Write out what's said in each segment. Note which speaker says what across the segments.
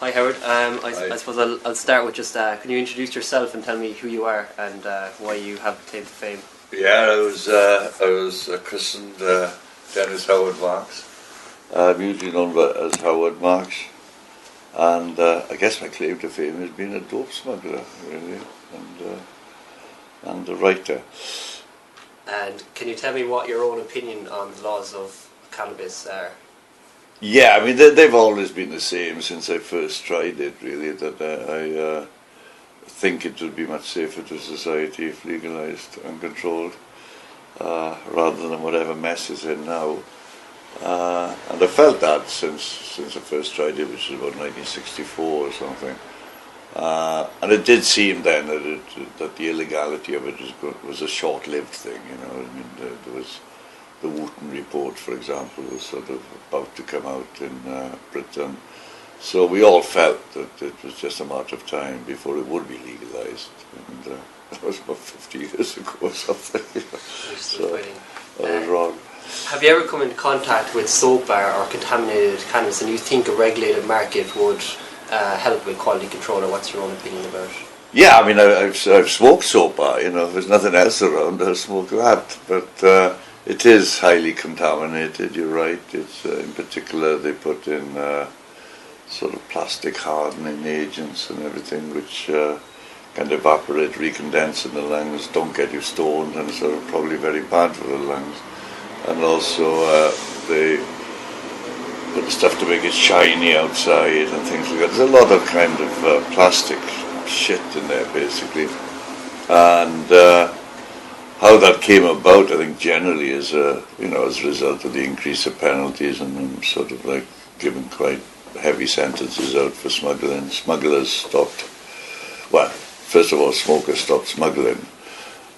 Speaker 1: Hi Howard. I suppose I'll start with just can you introduce yourself and tell me who you are and why you have claim to fame?
Speaker 2: Yeah, I was christened Dennis Howard Marks. I'm usually known as Howard Marks, and I guess my claim to fame has been a dope smuggler, really, and a writer.
Speaker 1: And can you tell me what your own opinion on the laws of cannabis are?
Speaker 2: Yeah, I mean they've always been the same since I first tried it. Really, that I think it would be much safer to society if legalised and controlled, rather than whatever mess is in now. And I felt that since I first tried it, which was about 1964 or something. And it did seem then that the illegality of it was a short-lived thing. You know, I mean, there was the Houlihan report, for example, was sort of about to come out in Britain. So we all felt that it was just a matter of time before it would be legalised. And that was about 50 years ago or something. So I was wrong.
Speaker 1: Have you ever come into contact with soap bar or contaminated cannabis, and you think a regulated market would help with quality control, or what's your own opinion about it?
Speaker 2: Yeah, I mean, I've smoked soap bar, you know, if there's nothing else around, I'll smoke that. But it is highly contaminated, you're right. It's in particular, they put in sort of plastic hardening agents and everything, which can evaporate, recondense in the lungs, don't get you stoned, and sort of probably very bad for the lungs. And also they put the stuff to make it shiny outside and things like that. There's a lot of kind of plastic shit in there, basically. And how that came about, I think, generally is as a result of the increase of penalties and sort of like giving quite heavy sentences out for smuggling. Smugglers stopped. Well, first of all, smokers stopped smuggling.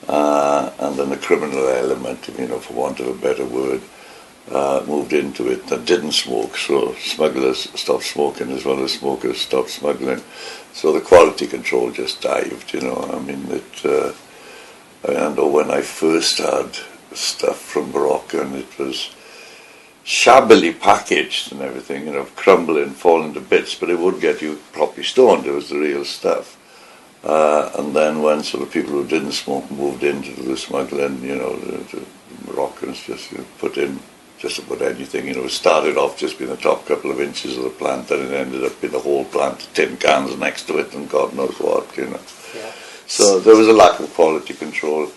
Speaker 2: And then the criminal element, for want of a better word, moved into it that didn't smoke. So smugglers stopped smoking as well as smokers stopped smuggling. So the quality control just dived, I mean, I know when I first had stuff from Morocco, it was shabbily packaged and everything, crumbling, falling to bits, but it would get you properly stoned. It was the real stuff. And then when sort of people who didn't smoke moved into the smuggling, the Moroccans just put in just about anything. It started off just being the top couple of inches of the plant, and it ended up being the whole plant, tin cans next to it, and God knows what, Yeah. So there was a lack of quality control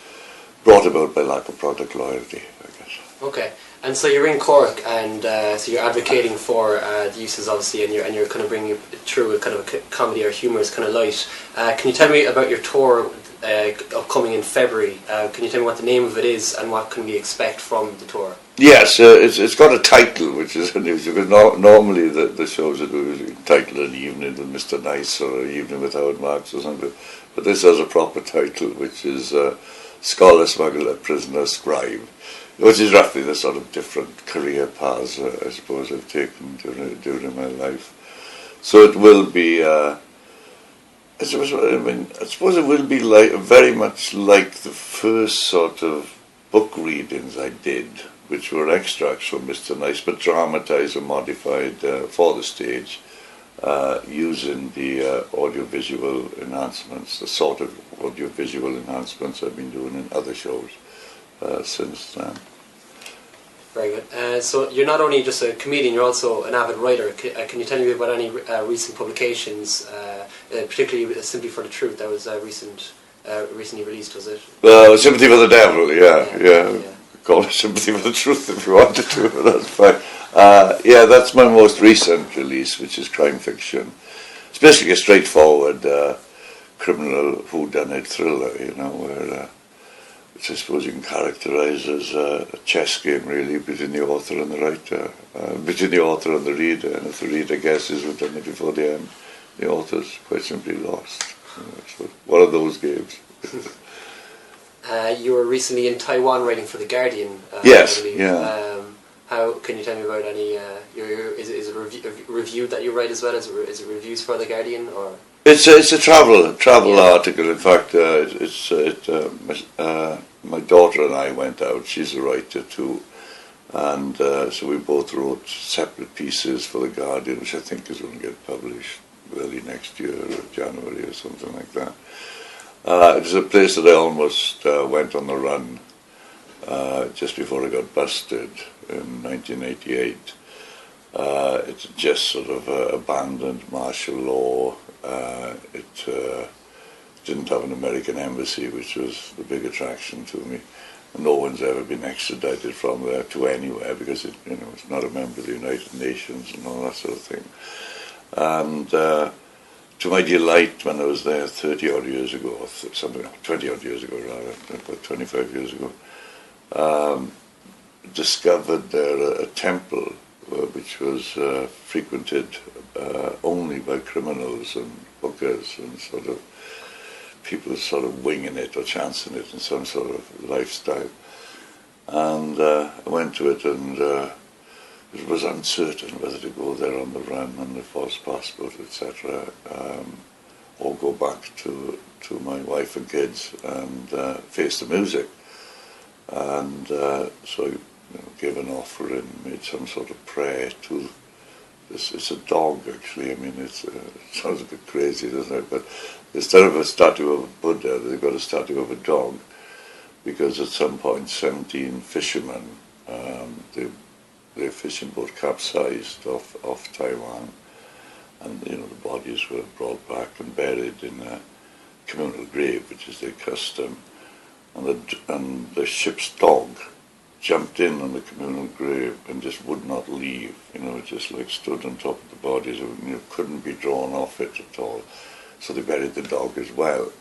Speaker 2: brought about by lack of product loyalty, I guess.
Speaker 1: Okay. And so you're in Cork, and so you're advocating for the uses, obviously, and you're kind of bringing it through a kind of a comedy or humorous kind of light. Can you tell me about your tour upcoming in February? Can you tell me what the name of it is and what can we expect from the tour?
Speaker 2: Yes, it's got a title, which is unusual, because normally the shows are titled An Evening with Mr. Nice or An Evening with Howard Marks or something, but this has a proper title, which is Scholar, Smuggler, Prisoner, Scribe, which is roughly the sort of different career paths I suppose I've taken during my life. So it will be, I suppose it will be very much like the first sort of book readings I did, which were extracts from Mr. Nice, but dramatised and modified for the stage, using the audiovisual enhancements, the sort of audiovisual enhancements I've been doing in other shows since then.
Speaker 1: Very good. So you're not only just a comedian, you're also an avid writer. Can you tell me about any recent publications, particularly Simply for the Truth, that was recently released, was it?
Speaker 2: Sympathy for the Devil, yeah. Call it Sympathy for the Truth if you wanted to, but that's fine. That's my most recent release, which is crime fiction. It's basically a straightforward criminal whodunit thriller, where which I suppose you can characterise as a chess game, really, between the author and the writer, between the author and the reader, and if the reader guesses who's done it before the end, the author's quite simply lost. So one of those games.
Speaker 1: You were recently in Taiwan writing for The Guardian.
Speaker 2: Yes,
Speaker 1: I believe.
Speaker 2: yeah.
Speaker 1: How can you tell me about any? Is it a review that you write as well? Is it reviews for The Guardian, or?
Speaker 2: It's a travel article. In fact, my daughter and I went out. She's a writer too, and so we both wrote separate pieces for The Guardian, which I think is going to get published early next year, or January or something like that. It was a place that I almost went on the run just before I got busted in 1988. It's just sort of abandoned martial law. It didn't have an American embassy, which was the big attraction to me. And no one's ever been extradited from there to anywhere because it's not a member of the United Nations and all that sort of thing. And to my delight, when I was there 30 odd years ago, or 20 odd years ago rather, about 25 years ago, discovered there a temple which was frequented only by criminals and hookers and sort of people sort of winging it or chancing it in some sort of lifestyle. And I went to it, and it was uncertain whether to go there on the run and the false passport, etc., or go back to my wife and kids and face the music. And so I gave an offering, made some sort of prayer to this. It's a dog, actually. I mean, it sounds a bit crazy, doesn't it? But instead of a statue of a Buddha, they've got a statue of a dog, because at some point 17 fishermen, their fishing boat capsized off Taiwan, and the bodies were brought back and buried in a communal grave, which is their custom. And the ship's dog jumped in on the communal grave and just would not leave. It just like stood on top of the bodies, and couldn't be drawn off it at all. So they buried the dog as well.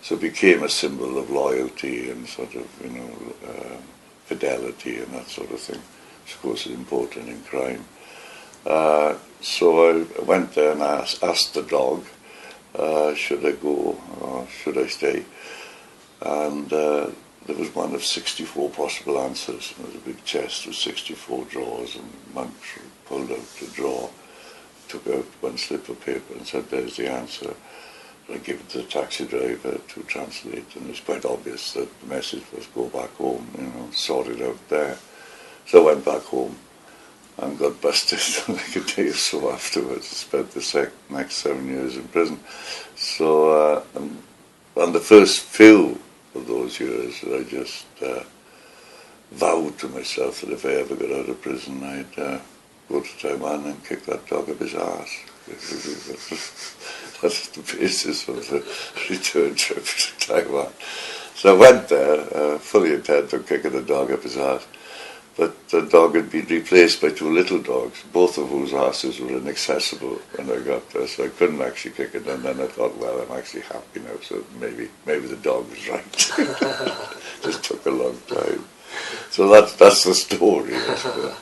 Speaker 2: So it became a symbol of loyalty and sort of fidelity and that sort of thing, which of course is important in crime. So I went there and asked the dog, should I go or should I stay? And there was one of 64 possible answers. There was a big chest with 64 drawers, and monks pulled out the drawer, took out one slip of paper and said, there's the answer. I gave it to the taxi driver to translate, and it was quite obvious that the message was go back home, sort it out there. So I went back home and got busted like a day or so afterwards. Spent the next 7 years in prison. So, and the first few of those years, I just vowed to myself that if I ever got out of prison, I'd go to Taiwan and kick that dog up his arse. That's the basis of the return trip to Taiwan. So I went there, fully intent on kicking the dog up his arse. But the dog had been replaced by two little dogs, both of whose asses were inaccessible when I got there, so I couldn't actually kick it. And then I thought, well, I'm actually happy now, so maybe the dog was right. Just took a long time. So that's the story, I suppose.